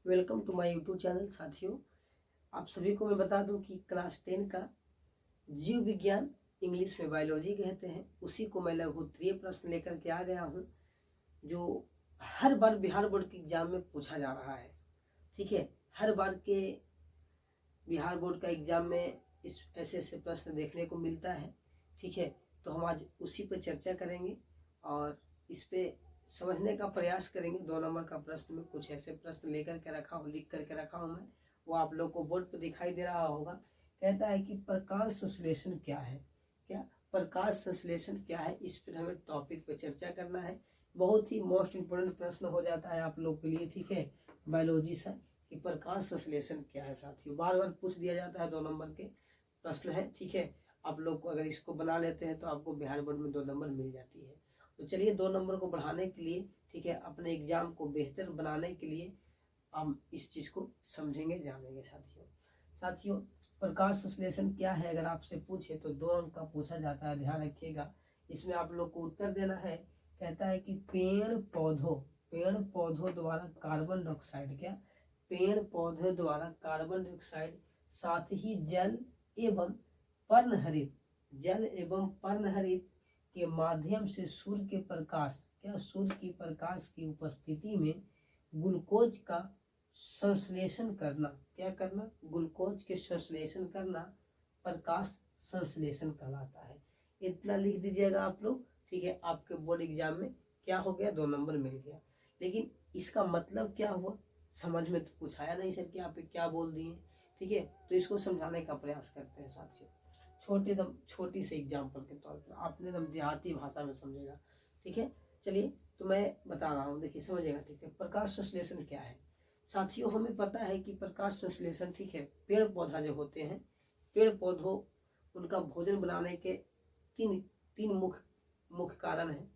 Welcome to my YouTube channel. साथियों, आप सभी को मैं बता दूं कि क्लास 10 का जीव विज्ञान, इंग्लिश में बायोलॉजी कहते हैं, उसी को मैं लघु उत्तरीय प्रश्न लेकर के आ गया हूं, जो हर बार बिहार बोर्ड के एग्जाम में पूछा जा रहा है। ठीक है, हर बार के बिहार बोर्ड का एग्जाम में इस ऐसे प्रश्न देखने को मिलता है। ठीक है, तो हम आज उसी पर चर्चा करेंगे और इस पे समझने का प्रयास करेंगे। 2 नंबर का प्रश्न में कुछ ऐसे प्रश्न लेकर के रखा हूँ, लिख करके रखा हूँ मैं, वो आप लोग को बोर्ड पर दिखाई दे रहा होगा। कहता है कि प्रकाश संश्लेषण क्या है। क्या प्रकाश संश्लेषण क्या है, इस पर हमें टॉपिक पर चर्चा करना है। बहुत ही मोस्ट इम्पोर्टेंट प्रश्न हो जाता है आप लोग के लिए। ठीक है, बायोलॉजी से कि प्रकाश संश्लेषण क्या है। साथियों, बार बार पूछ दिया जाता है, 2 नंबर के प्रश्न है। ठीक है, आप लोग को अगर इसको बना लेते हैं तो आपको बिहार बोर्ड में 2 नंबर मिल जाती है। तो चलिए, 2 नंबर को बढ़ाने के लिए, ठीक है, अपने एग्जाम को बेहतर बनाने के लिए हम इस चीज़ को समझेंगे, जानेंगे। साथियों, प्रकाश संश्लेषण क्या है अगर आपसे पूछे तो 2 अंक का पूछा जाता है, ध्यान रखिएगा। इसमें आप लोग को उत्तर देना है। कहता है कि पेड़ पौधों द्वारा कार्बन डाइऑक्साइड, क्या पेड़ पौधों द्वारा कार्बन डाइऑक्साइड, साथ ही जल एवं पर्णहरित के माध्यम से सूर्य के प्रकाश की उपस्थिति में ग्लूकोज का संश्लेषण करना, क्या करना, ग्लूकोज के संश्लेषण करना प्रकाश संश्लेषण कहलाता है। इतना लिख दीजिएगा आप लोग। ठीक है, आपके बोर्ड एग्जाम में क्या हो गया, 2 नंबर मिल गया। लेकिन इसका मतलब क्या हुआ, समझ में तो कुछ आया नहीं सर कि आप क्या बोल दिए। ठीक है, तो इसको समझाने का प्रयास करते हैं साथियों, छोटी से एग्जाम्पल के तौर पर। आपने एकदम देहाती भाषा में समझेगा। ठीक है, चलिए, तो मैं बता रहा हूँ, देखिए समझिएगा। ठीक है, प्रकाश संश्लेषण क्या है। साथियों, हमें पता है कि प्रकाश संश्लेषण, ठीक है, पेड़ पौधा जो होते हैं, पेड़ पौधों, उनका भोजन बनाने के तीन मुख्य कारण है।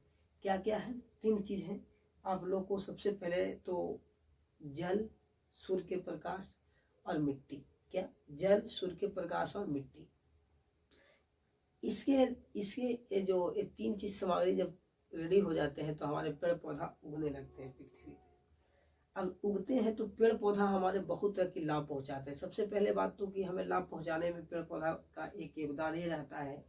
क्या क्या है, 3 चीज है। आप लोग को सबसे पहले तो जल, सूर्य के प्रकाश और मिट्टी। क्या, जल, सूर्य के प्रकाश और मिट्टी। इसके जो ये 3 चीज सामग्री जब रेडी हो जाते हैं तो हमारे पेड़ पौधा उगने लगते हैं पृथ्वी पे। अब उगते हैं तो पेड़ पौधा हमारे बहुत तरह की लाभ पहुंचाते हैं। सबसे पहले बात तो कि हमें लाभ पहुंचाने में पेड़ पौधा का एक योगदान ये रहता है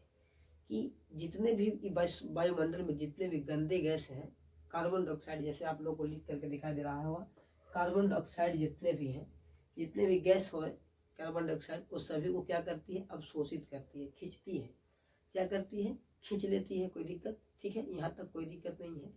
कि जितने भी वायुमंडल में जितने भी गंदे गैस हैं, कार्बन डाइऑक्साइड, जैसे आप लोग को लिख करके दिखाई दे रहा होगा, कार्बन डाइऑक्साइड जितने भी हैं, जितने भी गैस हो, कार्बन डाइऑक्साइड, उस सभी को क्या करती है, अवशोषित करती है, खींचती है। क्या करती है, खींच लेती है, कोई दिक्कत, ठीक है, यहाँ तक कोई दिक्कत नहीं है।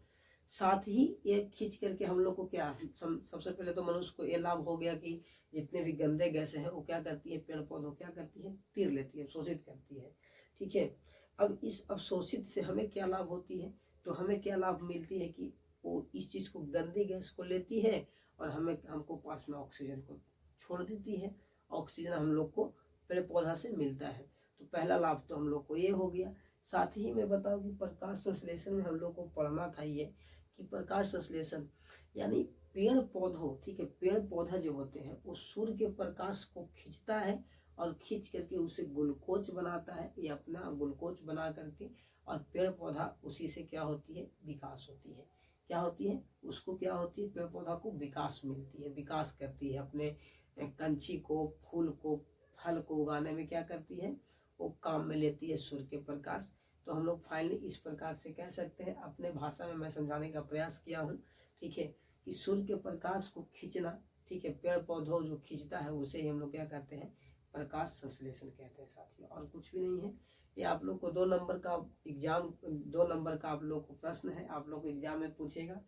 साथ ही ये खींच करके हम लोग को क्या, सबसे पहले तो मनुष्य को ये लाभ हो गया कि जितने भी गंदे गैस हैं वो क्या करती है, पेड़ पौधों क्या करती है, तीर लेती है, शोषित करती है। ठीक है, अब इस अवशोषित से हमें क्या लाभ होती है, तो हमें क्या लाभ मिलती है कि वो इस चीज़ को, गंदी गैस को लेती है और हमको पास में ऑक्सीजन को छोड़ देती है। ऑक्सीजन हम लोग को पेड़ पौधा से मिलता है। तो पहला लाभ तो हम लोग को ये हो गया। साथ ही मैं बताऊं कि प्रकाश संश्लेषण में हम लोग को पढ़ना था ये कि प्रकाश संश्लेषण यानी पेड़ पौधों, ठीक है, पेड़ पौधा जो होते हैं वो सूर्य के प्रकाश को खींचता है और खींच करके उसे ग्लूकोज बनाता है। ये अपना ग्लूकोज बना करके, और पेड़ पौधा उसी से क्या होती है, विकास होती है। क्या होती है, उसको क्या होती है, पेड़ पौधा को विकास मिलती है, विकास करती है, अपने कंची को, फूल को, फल को उगाने में क्या करती है, वो काम में लेती है सूर्य के प्रकाश। तो हम लोग फाइनली इस प्रकार से कह सकते हैं, अपने भाषा में मैं समझाने का प्रयास किया हूँ। ठीक है, कि सूर्य के प्रकाश को खींचना, ठीक है, पेड़ पौधों जो खींचता है उसे ही हम लोग क्या कहते हैं, प्रकाश संश्लेषण कहते हैं साथियों, और कुछ भी नहीं है। ये आप लोग को 2 नंबर का एग्जाम, 2 नंबर का आप लोग को प्रश्न है, आप लोग को एग्जाम में पूछेगा।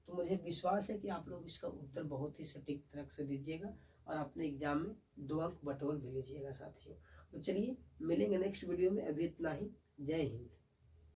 तो मुझे विश्वास है कि आप लोग इसका उत्तर बहुत ही सटीक तरह से दीजिएगा और अपने एग्जाम में 2 अंक बटोर भी लीजिएगा साथियों। तो चलिए, मिलेंगे नेक्स्ट वीडियो में, अभी इतना ही। जय हिंद।